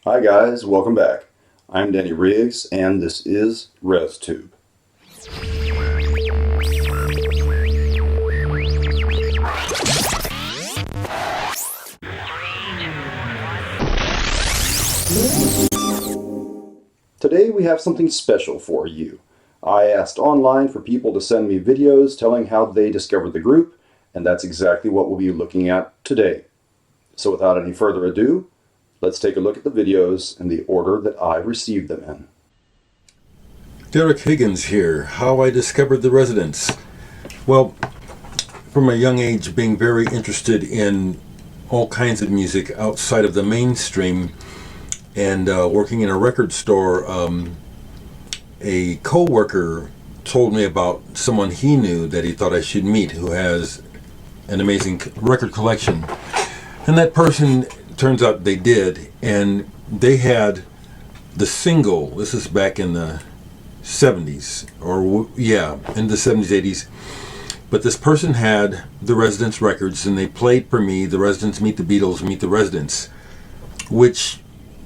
Hi guys, welcome back. I'm Danny Riggs and this is ResTube. Today we have something special for you. I asked online for people to send me videos telling how they discovered the group, and that's exactly what we'll be looking at today. So without any further ado, let's take a look at the videos in the order that I received them in. Derek Higgins here, how I discovered the Residents. Well, from a young age being very interested in all kinds of music outside of the mainstream and working in a record store, a co-worker told me about someone he knew that he thought I should meet who has an amazing record collection. And that person, turns out they did, and they had the single, this is back in the 70s, or yeah, in the 70s, 80s, but this person had the Residents records, and they played for me the Residents Meet the Beatles, Meet the Residents, which,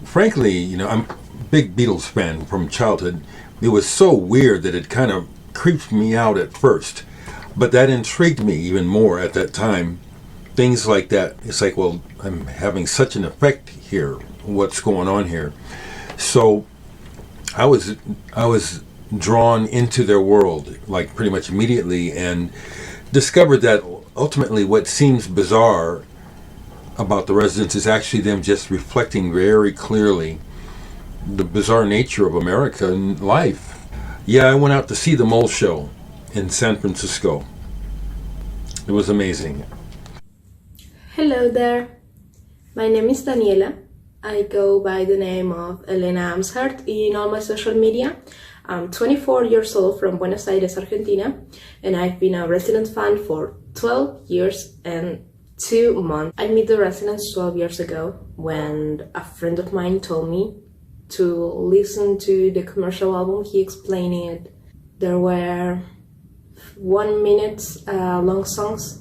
frankly, you know, I'm a big Beatles fan from childhood. It was so weird that it kind of creeped me out at first, but that intrigued me even more at that time. Things like that, it's like, well, I'm having such an effect here. What's going on here? So I was drawn into their world, like pretty much immediately, and discovered that ultimately what seems bizarre about the Residents is actually them just reflecting very clearly the bizarre nature of American life. Yeah, I went out to see the Mole Show in San Francisco. It was amazing. Hello there, my name is Daniela. I go by the name of Elena Amshart in all my social media. I'm 24 years old from Buenos Aires, Argentina, and I've been a Resident fan for 12 years and 2 months. I met the Residents 12 years ago when a friend of mine told me to listen to the commercial album. He explained it. There were 1 minute long songs,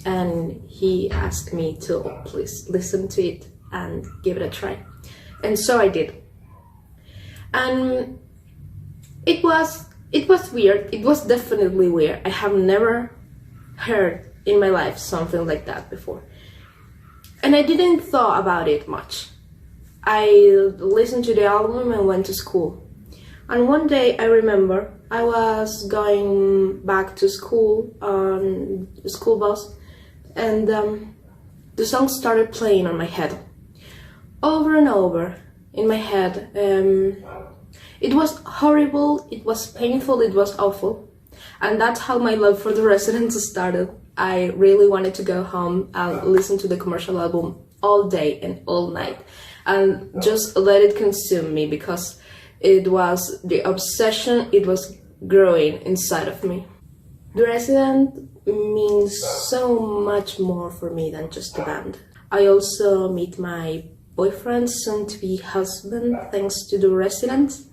and he asked me to please listen to it and give it a try. And so I did. And it was weird. It was definitely weird. I have never heard in my life something like that before. And I didn't thought about it much. I listened to the album and went to school. And one day I remember I was going back to school on the school bus, and the song started playing on my head over and over in my head. It was horrible, it was painful, it was awful, and that's how my love for the Residents started. I really wanted to go home and listen to the commercial album all day and all night and just let it consume me, because it was the obsession, it was growing inside of me. The Resident means so much more for me than just a band. I also meet my boyfriend, soon-to-be husband, thanks to the Residents.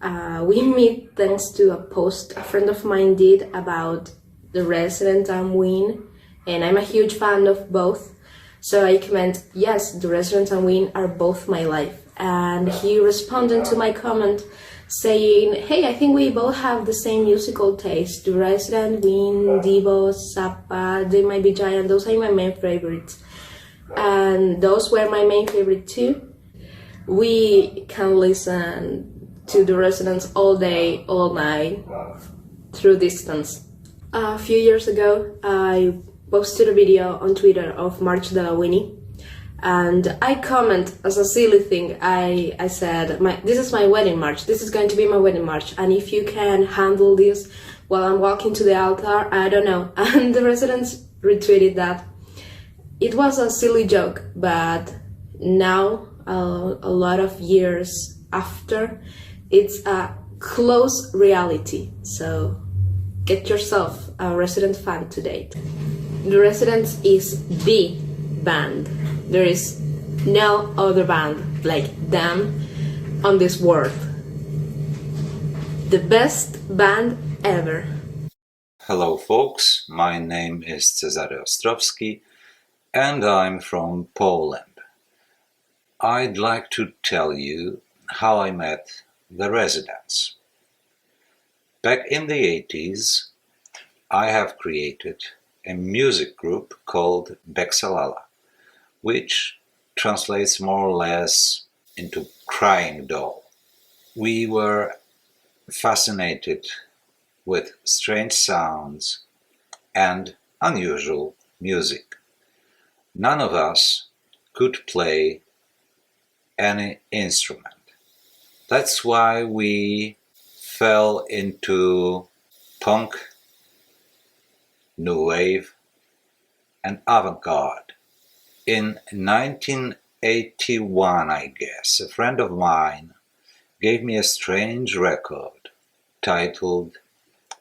We meet thanks to a post a friend of mine did about the Resident and Ween, and I'm a huge fan of both. So I comment, yes, the Resident and Ween are both my life. And he responded to my comment saying, hey, I think we both have the same musical taste. The Resident, Ween, Devo, Zappa, They Might Be Giant, those are my main favorites. And those were my main favorite too. We can listen to the Residents all day, all night, through distance. A few years ago, I posted a video on Twitter of March de la Winnie, and I comment as a silly thing. I said, this is my wedding march, this is going to be my wedding march, and if you can handle this while I'm walking to the altar, I don't know. And the Residents retweeted that. It was a silly joke, but now, a lot of years after, it's a close reality. So get yourself a Resident fan today. The Residents is the band. There is no other band like them on this world. The best band ever. Hello folks, my name is Cesar and I'm from Poland. I'd like to tell you how I met the residents. Back in the 80s, I have created a music group called Beksalala, which translates more or less into crying doll. We were fascinated with strange sounds and unusual music. None of us could play any instrument. That's why we fell into punk, new wave, and avant-garde. In 1981, I guess, a friend of mine gave me a strange record titled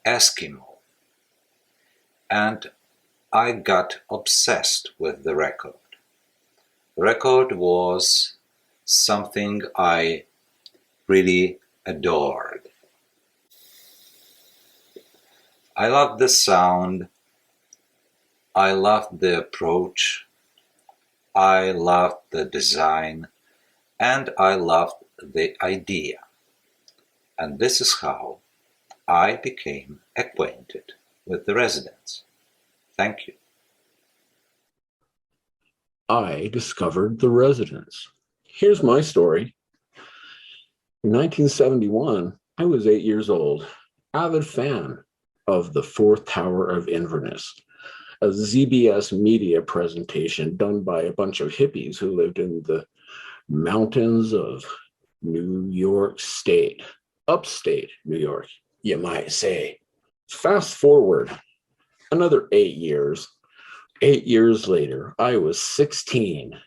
Eskimo, and I got obsessed with the record. The record was something I really adored. I loved the sound, I loved the approach, I loved the design, and I loved the idea. And this is how I became acquainted with the residents. Thank you. I discovered the residents. Here's my story. In 1971, I was 8 years old, avid fan of the Fourth Tower of Inverness, a ZBS media presentation done by a bunch of hippies who lived in the mountains of New York State, upstate New York, you might say. Fast forward another 8 years. 8 years later, I was 16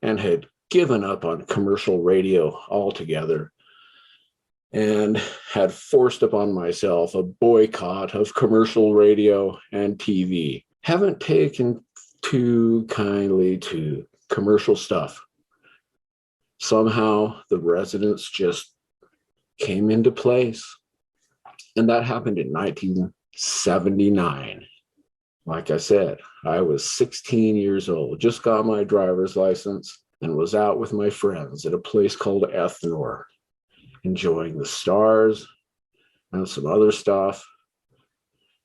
and had given up on commercial radio altogether and had forced upon myself a boycott of commercial radio and TV. Haven't taken too kindly to commercial stuff. Somehow the residents just came into place. And that happened in 1979. Like I said, I was 16 years old, just got my driver's license, and was out with my friends at a place called Ethnor, enjoying the stars and some other stuff,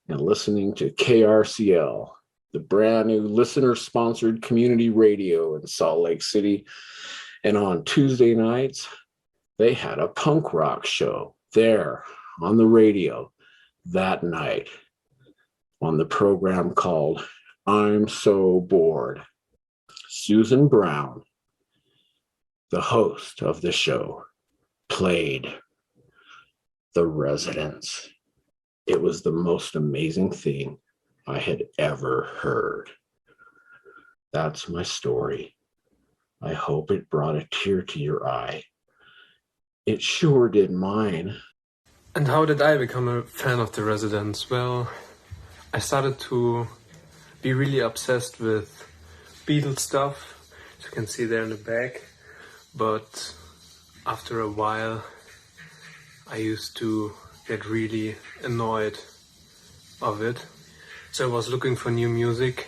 and listening to KRCL, the brand new listener-sponsored community radio in Salt Lake City. And on Tuesday nights, they had a punk rock show there on the radio that night on the program called I'm So Bored. Susan Brown, the host of the show, played the residents. It was the most amazing thing I had ever heard. That's my story. I hope it brought a tear to your eye. It sure did mine. And how did I become a fan of the residents? Well, I started to be really obsessed with Beatles stuff, as you can see there in the back. But after a while, I used to get really annoyed of it. So I was looking for new music,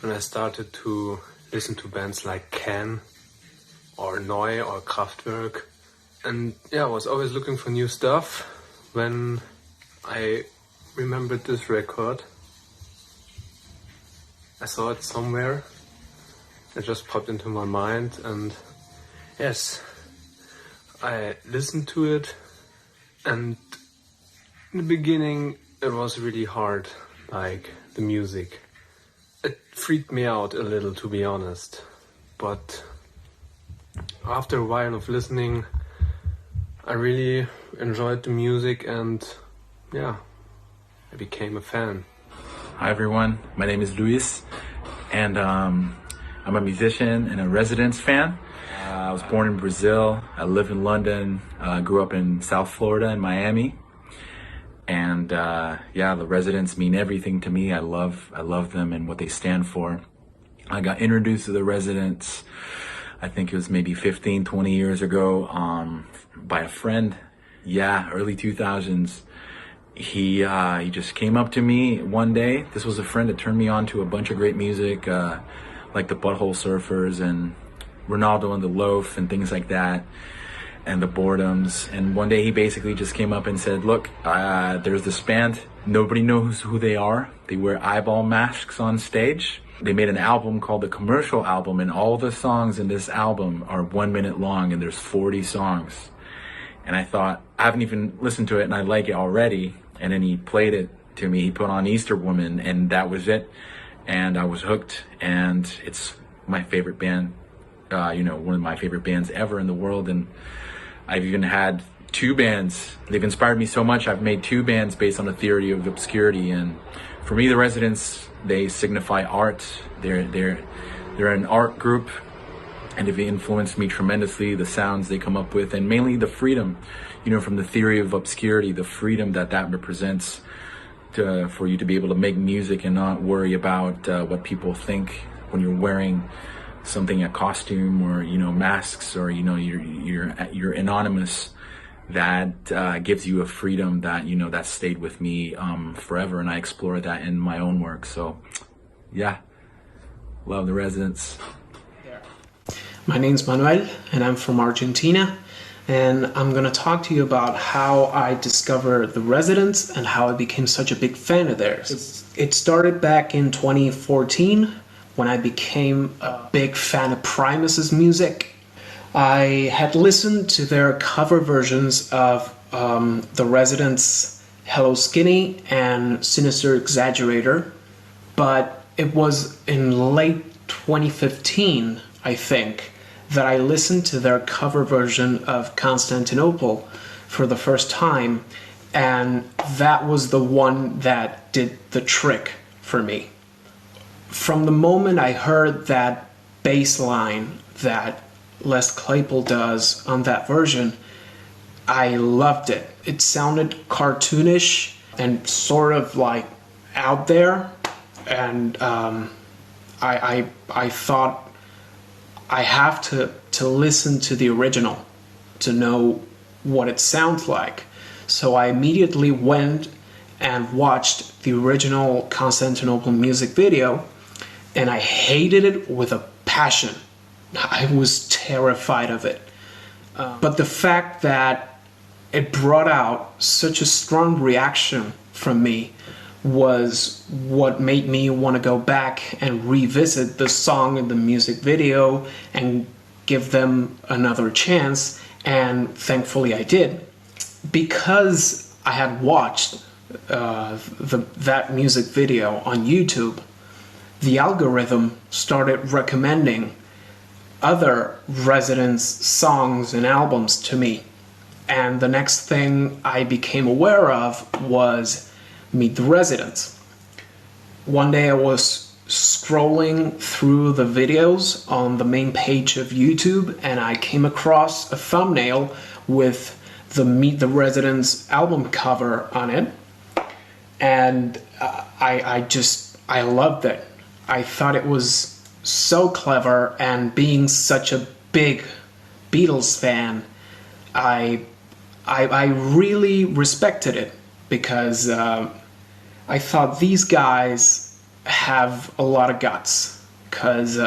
and I started to listen to bands like Kaden or Neu or Kraftwerk. And yeah, I was always looking for new stuff when I remembered this record. I saw it somewhere. It just popped into my mind, and yes, I listened to it, and in the beginning it was really hard, like the music. It freaked me out a little, to be honest, but after a while of listening, I really enjoyed the music, and yeah, I became a fan. Hi everyone, my name is Luis, and I'm a musician and a Residents fan. I was born in Brazil. I live in London. Grew up in South Florida in Miami. And yeah, the Residents mean everything to me. I love them and what they stand for. I got introduced to the Residents, I think it was maybe 15, 20 years ago, by a friend. Yeah, early 2000s. he just came up to me one day. This was a friend that turned me on to a bunch of great music, like the Butthole Surfers and Ronaldo and the Loaf and things like that, and the Boredoms. And one day he basically just came up and said, look, there's this band. Nobody knows who they are. They wear eyeball masks on stage. They made an album called the Commercial Album, and all the songs in this album are 1 minute long, and there's 40 songs. And I thought, I haven't even listened to it and I like it already. And then he played it to me. He put on Easter Woman, and that was it. And I was hooked, and it's my favorite band, one of my favorite bands ever in the world. And I've even had 2 bands. They've inspired me so much. I've made 2 bands based on the theory of obscurity. And for me, the Residents, they signify art. They're an art group, and they've influenced me tremendously. The sounds they come up with, and mainly the freedom, from the theory of obscurity, the freedom that represents for you to be able to make music and not worry about what people think when you're wearing something, a costume, or masks, or you're anonymous. That gives you a freedom that that stayed with me forever, and I explore that in my own work. So yeah, love the Residents. My name's Manuel, and I'm from Argentina, and I'm going to talk to you about how I discovered the Residents and how I became such a big fan of theirs. It started back in 2014 when I became a big fan of Primus's music. I had listened to their cover versions of the Residents' Hello Skinny and Sinister Exaggerator, but it was in late 2015, I think, that I listened to their cover version of Constantinople for the first time, and that was the one that did the trick for me. From the moment I heard that bass line that Les Claypool does on that version, I loved it. It sounded cartoonish and sort of like out there, and I thought I have to listen to the original to know what it sounds like. So I immediately went and watched the original Constantinople music video, and I hated it with a passion. I was terrified of it. But the fact that it brought out such a strong reaction from me was what made me want to go back and revisit the song and the music video and give them another chance, and thankfully I did. Because I had watched that music video on YouTube, the algorithm started recommending other Residents songs and albums to me. And the next thing I became aware of was Meet the Residents. One day I was scrolling through the videos on the main page of YouTube, and I came across a thumbnail with the Meet the Residents album cover on it, and I loved it. I thought it was so clever, and being such a big Beatles fan, I really respected it, because I thought these guys have a lot of guts, because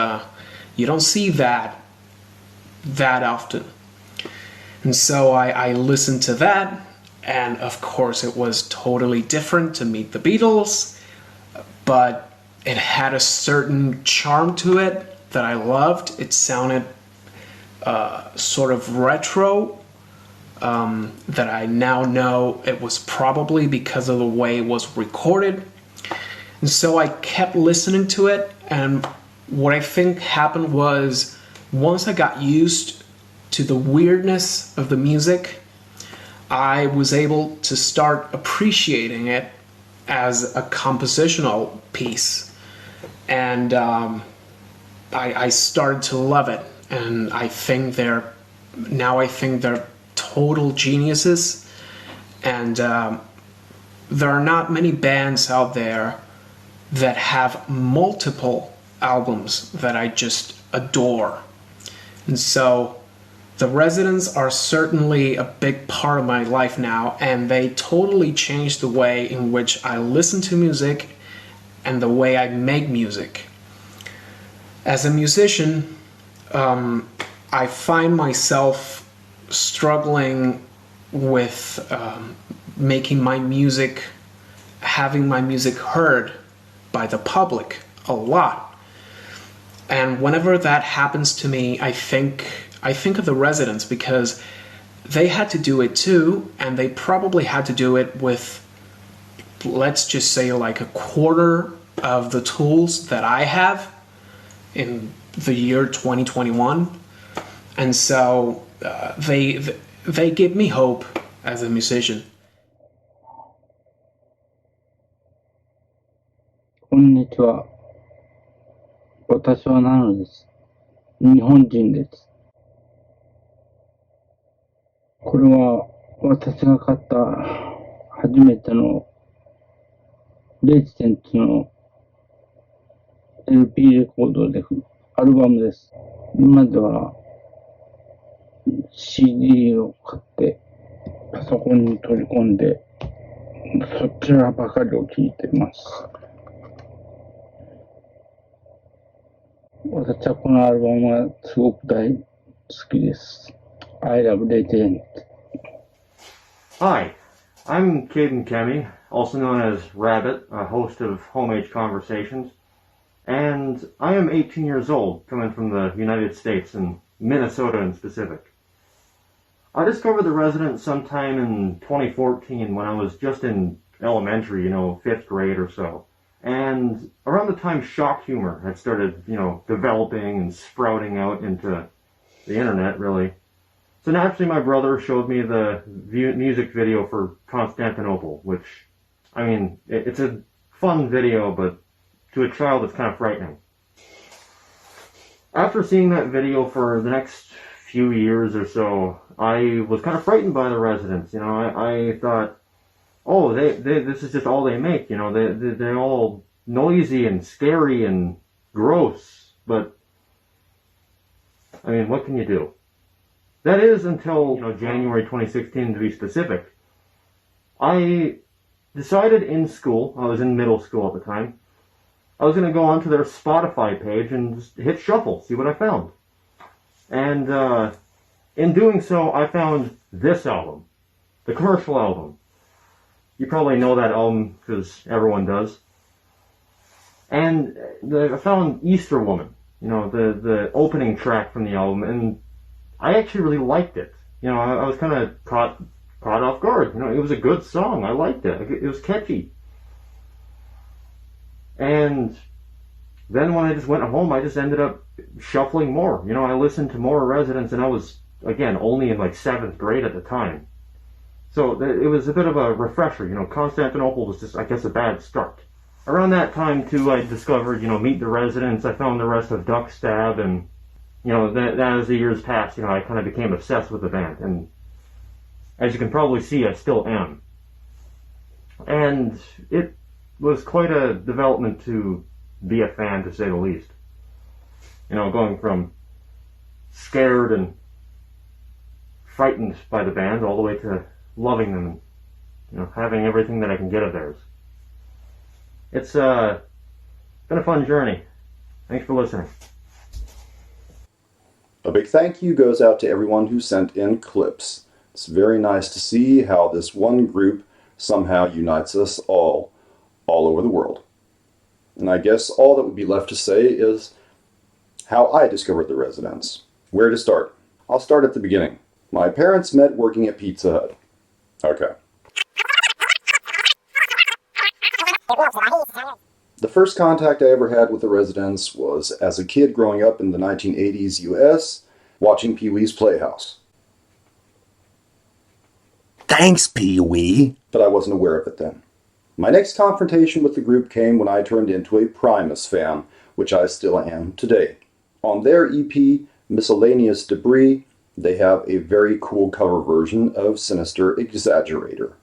you don't see that often. And so I listened to that, and of course it was totally different to Meet the Beatles, but it had a certain charm to it that I loved. It sounded sort of retro, that I now know it was probably because of the way it was recorded. And so I kept listening to it, and what I think happened was, once I got used to the weirdness of the music, I was able to start appreciating it as a compositional piece. And I started to love it, and I think they're total geniuses, and there are not many bands out there that have multiple albums that I just adore. And so The Residents are certainly a big part of my life now, and they totally changed the way in which I listen to music and the way I make music. As a musician, I find myself struggling with making my music, having my music heard by the public a lot. And whenever that happens to me, I think of the Residents, because they had to do it too, and they probably had to do it with, let's just say, like a quarter of the tools that I have in the year 2021. And so they give me hope as a musician. こんにちは。私はナノです。日本人です。これは私が買った初めてのレジデンツの LP レコードでアルバムです。今では CD を買ってパソコンに取り込んでそちらばかりを聴いています。私はこのアルバムはすごく大好きです。I love Legend. Hi, I'm Kaden Kemi, also known as Rabbit, a host of Home-Age Conversations, and I am 18 years old, coming from the United States, and Minnesota in specific. I discovered the Residents sometime in 2014 when I was just in elementary, 5th grade or so. And around the time shock humor had started, developing and sprouting out into the internet, really. So naturally my brother showed me the music video for Constantinople, which, it's a fun video, but to a child it's kind of frightening. After seeing that video for the next few years or so, I was kind of frightened by the Residents. I thought, oh, this is just all they make. They're all noisy and scary and gross. But what can you do? That is until January 2016, to be specific. I decided in school, I was in middle school at the time, I was going to go onto their Spotify page and just hit shuffle, see what I found. And in doing so, I found this album, the commercial album. You probably know that album because everyone does. And I found Easter Woman, the opening track from the album, and I actually really liked it. I was kind of caught off guard. It was a good song. I liked it. It was catchy. And then when I just went home, I just ended up shuffling more. I listened to more Residents, and I was, again, only in 7th grade at the time. So it was a bit of a refresher. Constantinople was just, I guess, a bad start. Around that time, too, I discovered, Meet the Residents. I found the rest of Duck Stab, and, that as the years passed, I kind of became obsessed with the band. And as you can probably see, I still am. And it was quite a development to be a fan, to say the least. Going from scared and frightened by the band all the way to loving them and, having everything that I can get of theirs. It's been a fun journey. Thanks for listening. A big thank you goes out to everyone who sent in clips. It's very nice to see how this one group somehow unites us all over the world. And I guess all that would be left to say is how I discovered the Residents. Where to start? I'll start at the beginning. My parents met working at Pizza Hut. Okay. The first contact I ever had with the Residents was as a kid growing up in the 1980s US, watching Pee-wee's Playhouse. Thanks, Pee-wee. But I wasn't aware of it then. My next confrontation with the group came when I turned into a Primus fan, which I still am today. On their EP, Miscellaneous Debris, they have a very cool cover version of Sinister Exaggerator.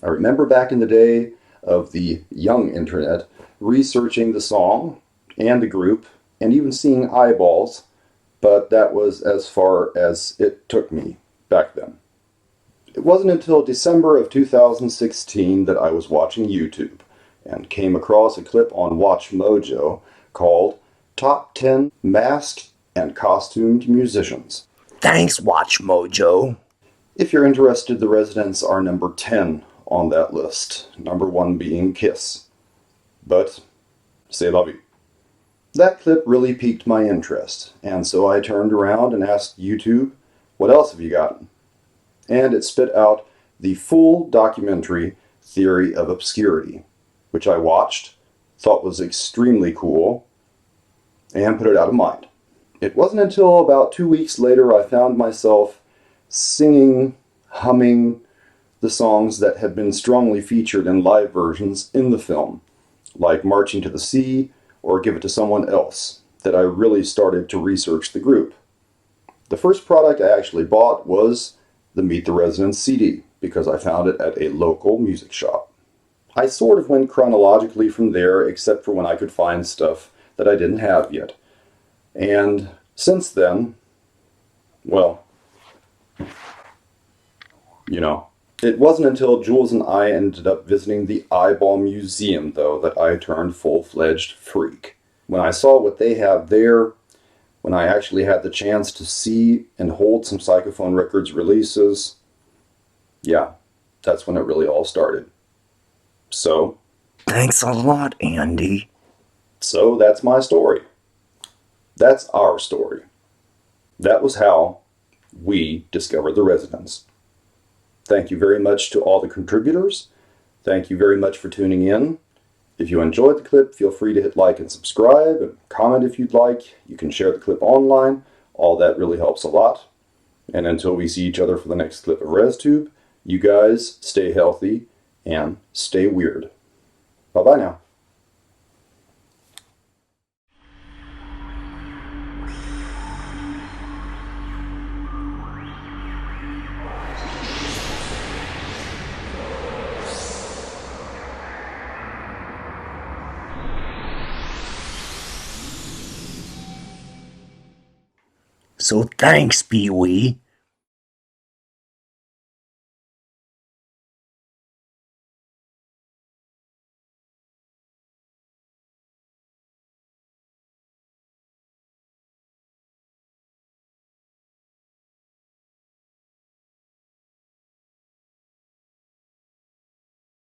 I remember back in the day of the young internet, researching the song and the group, and even seeing eyeballs but that was as far as it took me back then. It wasn't until December of 2016 that I was watching YouTube and came across a clip on Watch Mojo called Top 10 Masked and Costumed Musicians. Thanks, Watch Mojo. If you're interested, the Residents are number 10 on that list, number 1 being Kiss. But, c'est la vie. That clip really piqued my interest, and so I turned around and asked YouTube, what else have you got? And it spit out the full documentary Theory of Obscurity, which I watched, thought was extremely cool, and put it out of mind. It wasn't until about 2 weeks later I found myself singing, humming the songs that had been strongly featured in live versions in the film, like Marching to the Sea or Give It to Someone Else, that I really started to research the group. The first product I actually bought was the Meet the Residents CD, because I found it at a local music shop. I sort of went chronologically from there, except for when I could find stuff that I didn't have yet. And since then, well, you know, it wasn't until Jules and I ended up visiting the Eyeball Museum, though, that I turned full-fledged freak. When I saw what they have there, when I actually had the chance to see and hold some Psychophone Records releases, yeah, that's when it really all started. So, Thanks a lot, Andy. So that's my story. That's our story. That was how we discovered the Residents. Thank you very much to all the contributors. Thank you very much for tuning in. If you enjoyed the clip, feel free to hit like and subscribe, and comment if you'd like. You can share the clip online. All that really helps a lot. And until we see each other for the next clip of ResTube, you guys stay healthy and stay weird. Bye-bye now. So thanks, Pee-wee.